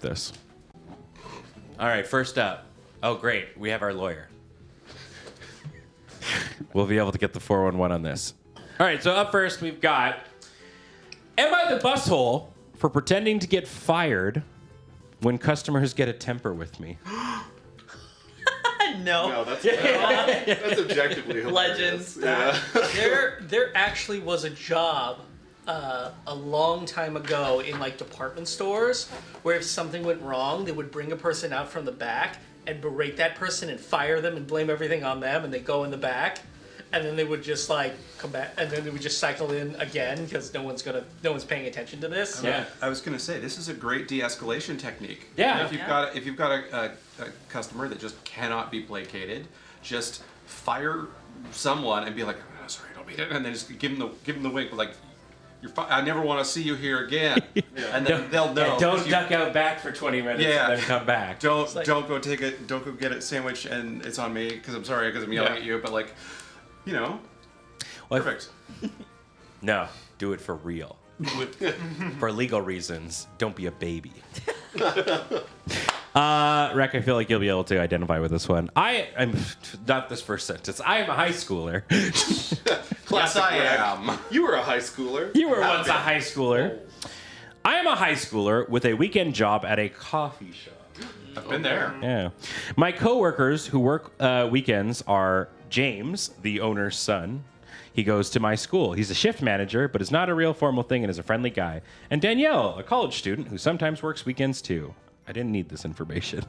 got this. All right, first up. Oh, great. We have our lawyer. We'll be able to get the 411 on this. All right, so up first we've got, am I the Bushole for pretending to get fired when customers get a temper with me? No, that's objectively hilarious. Legends. Yeah. There actually was a job a long time ago in like department stores where if something went wrong, they would bring a person out from the back and berate that person and fire them and blame everything on them, and they go in the back, and then they would just like come back, and then they would just cycle in again because no one's paying attention to this. Yeah. I was gonna say this is a great de-escalation technique. Yeah. If you've got a customer that just cannot be placated, just fire someone and be like, oh, sorry, don't beat it, and then just give them the wink, like, I never want to see you here again. And then they'll know. Yeah, don't duck out back for 20 minutes and then come back. Don't go take it. Don't go get a sandwich and it's on me because I'm sorry because I'm yelling at you. But like, perfect. No, do it for real. For legal reasons, don't be a baby. Rec, I feel like you'll be able to identify with this one. I'm not this first sentence. I am a high schooler. Yes, I am. You were a high schooler. You were once a high schooler. I am a high schooler with a weekend job at a coffee shop. I've been there. Yeah. My coworkers who work weekends are James, the owner's son. He goes to my school. He's a shift manager, but is not a real formal thing and is a friendly guy. And Danielle, a college student who sometimes works weekends too. I didn't need this information.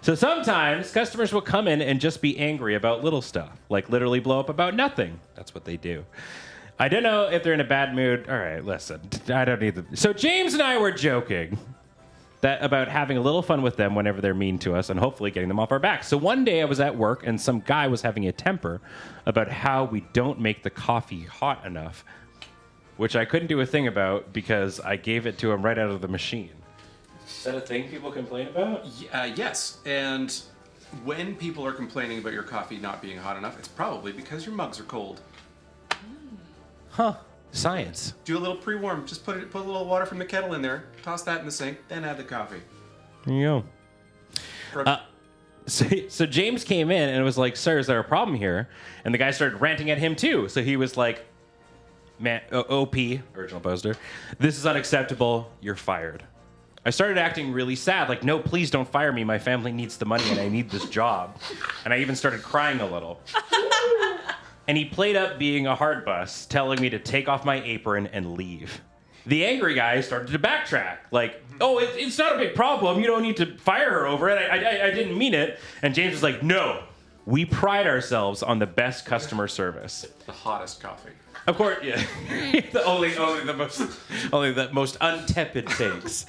So sometimes customers will come in and just be angry about little stuff, like literally blow up about nothing. That's what they do. I don't know if they're in a bad mood. All right, listen, I don't need them. So James and I were joking about having a little fun with them whenever they're mean to us and hopefully getting them off our back. So one day I was at work and some guy was having a temper about how we don't make the coffee hot enough, which I couldn't do a thing about because I gave it to him right out of the machine. Is that a thing people complain about? Yes, and when people are complaining about your coffee not being hot enough, it's probably because your mugs are cold. Huh. Science. Do a little pre-warm. Just put a little water from the kettle in there, toss that in the sink, then add the coffee. There you go. So James came in and was like, sir, is there a problem here? And the guy started ranting at him too. So he was like, man, OP, original poster, this is unacceptable. You're fired. I started acting really sad, like, no, please don't fire me. My family needs the money and I need this job. And I even started crying a little. And he played up being a hard bus, telling me to take off my apron and leave. The angry guy started to backtrack, like, oh, it's not a big problem. You don't need to fire her over it. I didn't mean it. And James was like, no, we pride ourselves on the best customer service. The hottest coffee. Of course, yeah. only the most untepid takes.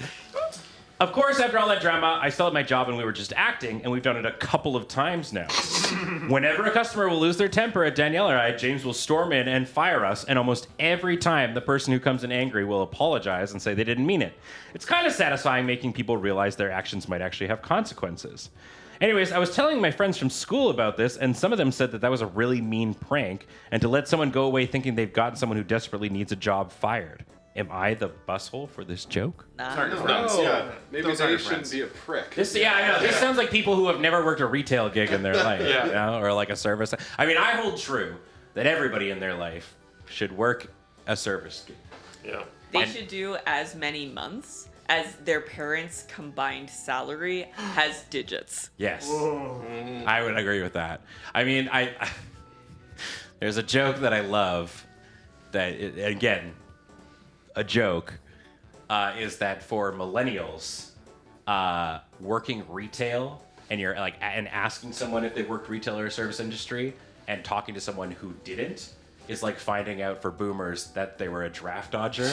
Of course, after all that drama, I still had my job and we were just acting, and we've done it a couple of times now. Whenever a customer will lose their temper at Danielle or I, James will storm in and fire us, and almost every time the person who comes in angry will apologize and say they didn't mean it. It's kind of satisfying making people realize their actions might actually have consequences. Anyways, I was telling my friends from school about this, and some of them said that was a really mean prank, and to let someone go away thinking they've gotten someone who desperately needs a job fired. Am I the Bushole for this joke? Sorry, No, friends. yeah. Maybe Those are they your shouldn't friends. be a prick. I know. This sounds like people who have never worked a retail gig in their life, you know, or like a service. I mean, I hold true that everybody in their life should work a service gig. Yeah. They should do as many months as their parents' combined salary has digits. Yes, I would agree with that. I mean, there's a joke that I love that, again, a joke is that for millennials, working retail and you're like and asking someone if they worked retail or service industry and talking to someone who didn't is like finding out for boomers that they were a draft dodger.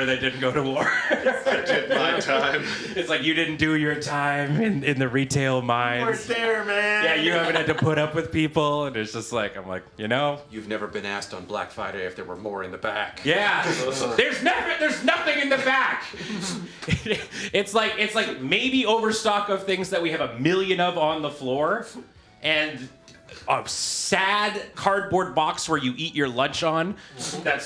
They didn't go to war. I did my time. It's like you didn't do your time in the retail mines. You weren't there, man. Yeah, you haven't had to put up with people, and it's just like I'm like, you know. You've never been asked on Black Friday if there were more in the back. Yeah, there's nothing in the back. It's like maybe overstock of things that we have a million of on the floor, and a sad cardboard box where you eat your lunch on.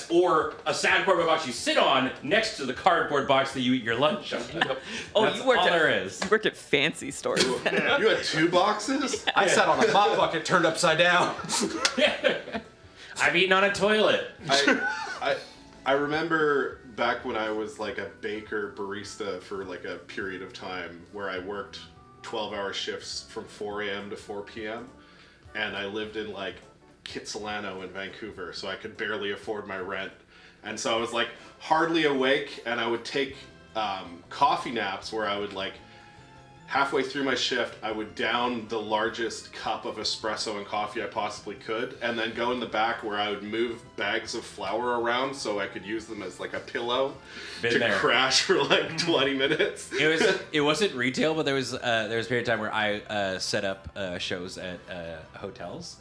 Or a sad cardboard box you sit on next to the cardboard box that you eat your lunch on. Oh, That's you worked all at there is. You worked at fancy stores. You had 2 boxes? I sat on a mop bucket turned upside down. I've eaten on a toilet. I remember back when I was like a baker barista for like a period of time where I worked 12-hour shifts from 4 a.m. to 4 p.m. and I lived in like Kitsilano in Vancouver, so I could barely afford my rent. And so I was like hardly awake, and I would take coffee naps where I would like halfway through my shift, I would down the largest cup of espresso and coffee I possibly could, and then go in the back where I would move bags of flour around so I could use them as like a pillow to crash for like 20 minutes. It wasn't retail, but there was a period of time where I set up shows at hotels.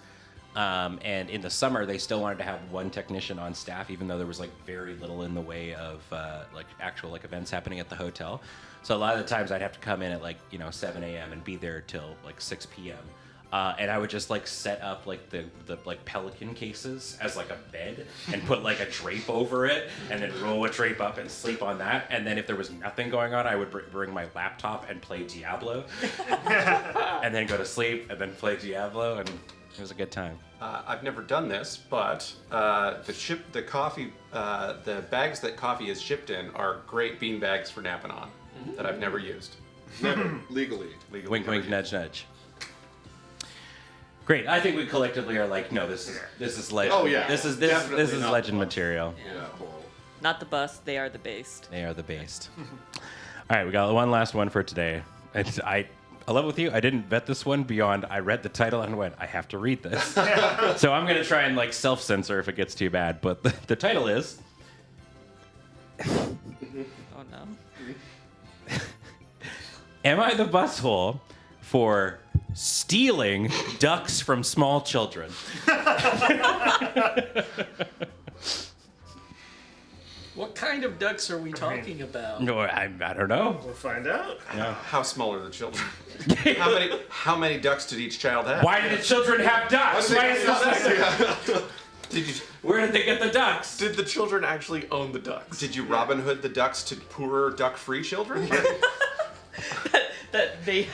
And in the summer, they still wanted to have one technician on staff, even though there was like very little in the way of like actual like events happening at the hotel. So a lot of the times I'd have to come in at like 7 a.m. and be there till like 6 p.m. And I would just like set up like the like pelican cases as like a bed and put like a drape over it and then roll a drape up and sleep on that. And then if there was nothing going on, I would bring my laptop and play Diablo, and then go to sleep and then play Diablo, and it was a good time. I've never done this, but the bags that coffee is shipped in are great bean bags for napping on that I've never used. Never. Legally. Wink, wink, nudge, nudge. Great. I think we collectively are like, no, this is legend. Oh, yeah. This is Definitely not legend the material. Yeah. Not the bust, they are the based. They are the based. All right, we got one last one for today. I love with you. I didn't vet this one beyond. I read the title and went, I have to read this. So I'm gonna try and like self-censor if it gets too bad. But the title is. Oh no. Am I the Bushole for stealing ducks from small children? What kind of ducks are we talking about? No, I don't know. We'll find out. How small are the children? how many ducks did each child have? Why did the children have ducks? Why is this Did you Where did they get the ducks? Did the children actually own the ducks? did you Robin Hood the ducks to poorer duck-free children? That they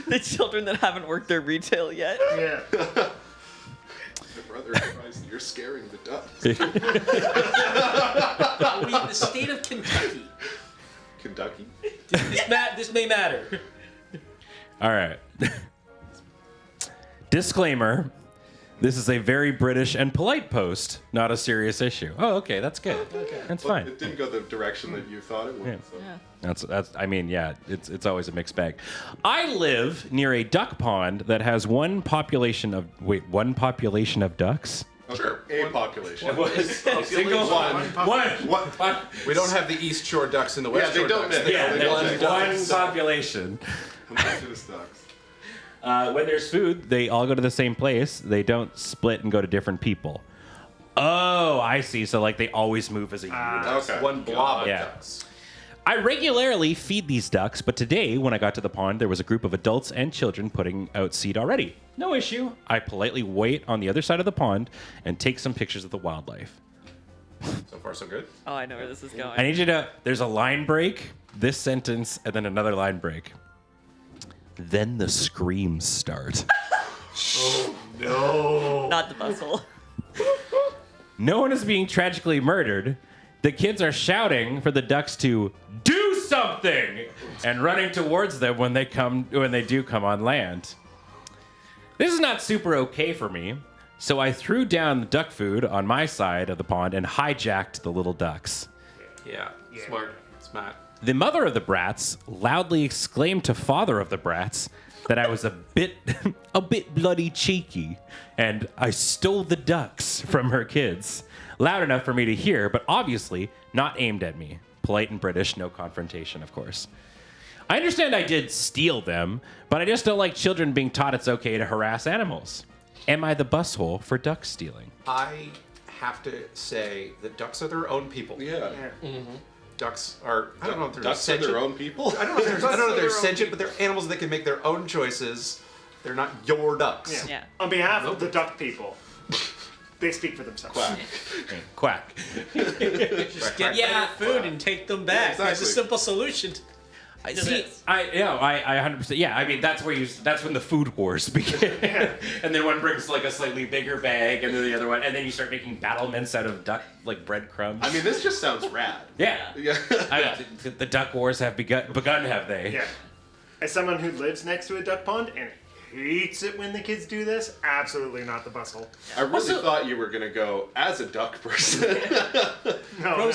the children that haven't worked their retail yet. Yeah. My brother advised you're scaring the ducks. Are we in the state of Kentucky? Kentucky? This may matter. All right. Disclaimer. This is a very British and polite post, not a serious issue. Oh, okay, that's good. Okay. That's Well, fine. it didn't go the direction that you thought it would. Yeah. So. Yeah. That's I mean, yeah, it's always a mixed bag. I live near a duck pond that has one population of ducks. Okay. Sure. A population. A single one. We don't have the East Shore ducks and the West Yeah, they Shore don't ducks. mix. Yeah, They there's don't one mix. population. Homogenous ducks. When there's food, they all go to the same place. They don't split and go to different people. Oh, I see. So like they always move as a unit. Okay. One blob of Yeah. ducks. I regularly feed these ducks, but today, when I got to the pond, there was a group of adults and children putting out seed already. No issue. I politely wait on the other side of the pond and take some pictures of the wildlife. So far, so good. Oh, I know where this is going. I need you to, there's a line break, this sentence, and then another line break. Then the screams start. Not the bustle. No one is being tragically murdered. The kids are shouting for the ducks to do something and running towards them when they do come on land. This is not super okay for me, so I threw down the duck food on my side of the pond and hijacked the little ducks. Yeah. Smart. The mother of the brats loudly exclaimed to father of the brats that I was a bit bloody cheeky, and I stole the ducks from her kids. Loud enough for me to hear, but obviously not aimed at me. Polite and British, no confrontation, of course. I understand I did steal them, but I just don't like children being taught it's okay to harass animals. Am I the Bushole for duck stealing? I have to say that ducks are their own people. Yeah. Ducks are, I don't know if they're Ducks are sentient. their own people. I don't know if they're sentient, but they're animals that can make their own choices. They're not your ducks. Yeah. Yeah. On behalf of the duck people, they speak for themselves. Quack. Quack. Just get better food and take them back. There's a exactly. simple solution. I 100%. Yeah, I mean that's when the food wars begin, and then one brings like a slightly bigger bag, and then the other one, and then you start making battlements out of duck like breadcrumbs. I mean, this just sounds rad. yeah, Yeah. the duck wars have begun, have they? Yeah. As someone who lives next to a duck pond and hates it when the kids do this, absolutely not the Bushole. I really thought you were gonna go as a duck person. No,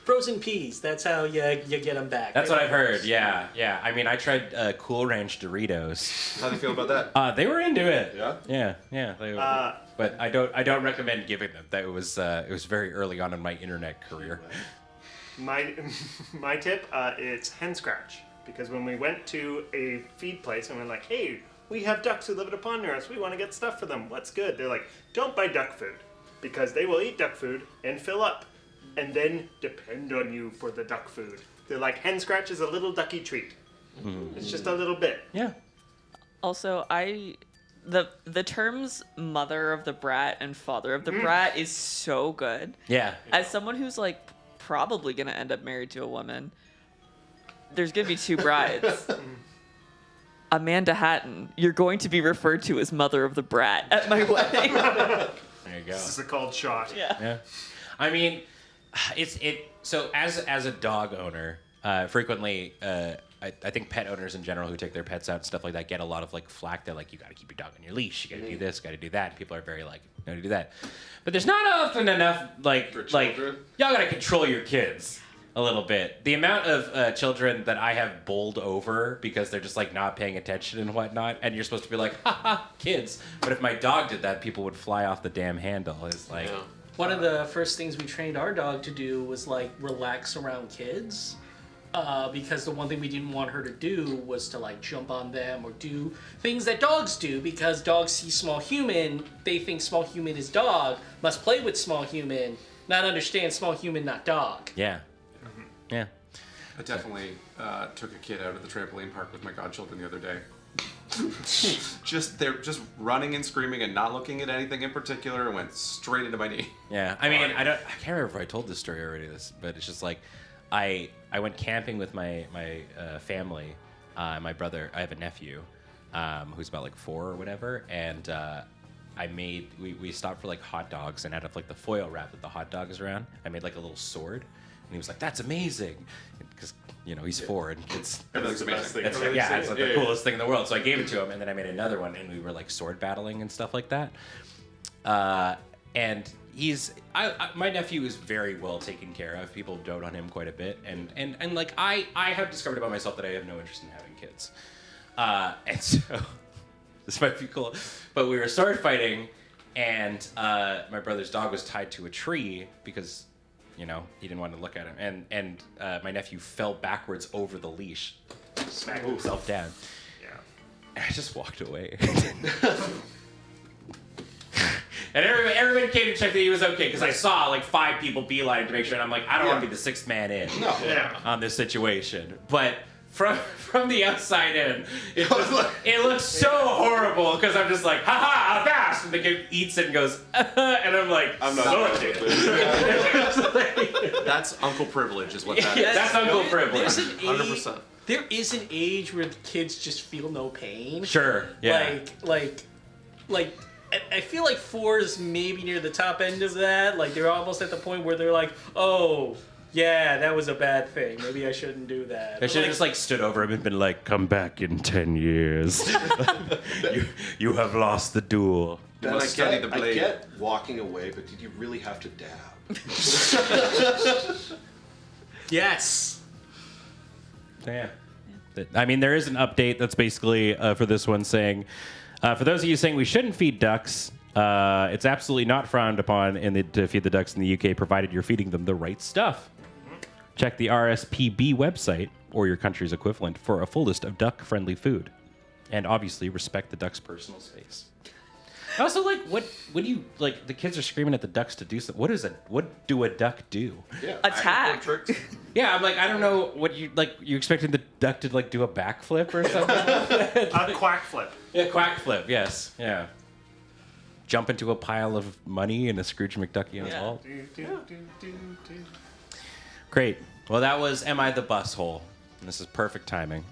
Frozen peas. That's how you get them back. That's what I've heard. Yeah. I mean, I tried Cool Ranch Doritos. How do you feel about that? They were into it. Yeah? Yeah. They were, but I don't recommend giving them. That was it was very early on in my internet career. My tip, it's hen scratch. Because when we went to a feed place and we're like, hey, we have ducks who live at a pond near us. We want to get stuff for them. What's good? They're like, don't buy duck food. Because they will eat duck food and fill up. And then depend on you for the duck food. They're like, hen scratch is a little ducky treat. It's just a little bit. Yeah. Also, the terms mother of the brat and father of the brat is so good. Yeah. As someone who's like probably gonna end up married to a woman, there's gonna be two brides. Amanda Hatton, you're going to be referred to as mother of the brat at my wedding. There you go. This is a called shot. Yeah. I mean, so as a dog owner, frequently I think pet owners in general who take their pets out and stuff like that get a lot of like flack. They're like, you got to keep your dog on your leash. You got to do this. Got to do that. And people are very like, no, to do that. But there's not often enough like For like children? y'all got to control your kids a little bit. The amount of children that I have bowled over because they're just like not paying attention and whatnot, and you're supposed to be like, ha ha, kids. But if my dog did that, people would fly off the damn handle. It's like. Yeah. One of the first things we trained our dog to do was like relax around kids. Because the one thing we didn't want her to do was to like jump on them or do things that dogs do, because dogs see small human, they think small human is dog, must play with small human, not understand small human, not dog. Yeah. Yeah. I definitely took a kid out of the trampoline park with my godchildren the other day. They're just running and screaming and not looking at anything in particular, and went straight into my knee. Yeah, I mean, I can't remember if I told this story already. But it's just like, I went camping with my family, my brother. I have a nephew, who's about like 4 or whatever, and we stopped for like hot dogs, and out of like the foil wrap that the hot dog is around, I made like a little sword, and he was like, "That's amazing," because he's 4 and it's. That's the best thing. It's I've ever yeah, seen. it's like the coolest thing in the world. So I gave it to him, and then I made another one, and we were like sword battling and stuff like that. And my nephew is very well taken care of. People dote on him quite a bit, and like I have discovered about myself that I have no interest in having kids, and so this might be cool. But we were sword fighting, and my brother's dog was tied to a tree because. He didn't want to look at him, and my nephew fell backwards over the leash, smacked himself down. Yeah. And I just walked away. And everybody came to check that he was okay, because I saw like 5 people beeline to make sure, and I'm like, I don't want to be the 6th man in on this situation. But from the outside in, it looks so horrible, because I'm just like, haha, avast! And the kid eats it and goes, and I'm like, I'm not sorry. That's uncle privilege, is what that is. That's uncle privilege. There's an age. 100%. There is an age where the kids just feel no pain. Sure, yeah. Like, I feel like 4 is maybe near the top end of that. Like, they're almost at the point where they're like, oh, yeah, that was a bad thing. Maybe I shouldn't do that. I should have just like stood over him and been like, "Come back in 10 years. you have lost the duel." Ben, must study the I blade. get walking away, but did you really have to dab? Yes. Yeah. I mean, there is an update that's basically for this one saying, for those of you saying we shouldn't feed ducks, it's absolutely not frowned upon to feed the ducks in the UK, provided you're feeding them the right stuff. Check the RSPB website, or your country's equivalent, for a full list of duck-friendly food. And obviously, respect the duck's personal space. Also, like, what do you like? The kids are screaming at the ducks to do something. What do a duck do? Yeah. Attack. Yeah, I'm like, I don't know what you like. You expecting the duck to like do a backflip or something? A quack flip. Yeah, quack flip. Yes, yeah. Jump into a pile of money in a Scrooge McDuckian Yeah. vault. Do, do, do, do, do. Great. Well, that was Am I the Bushole? And this is perfect timing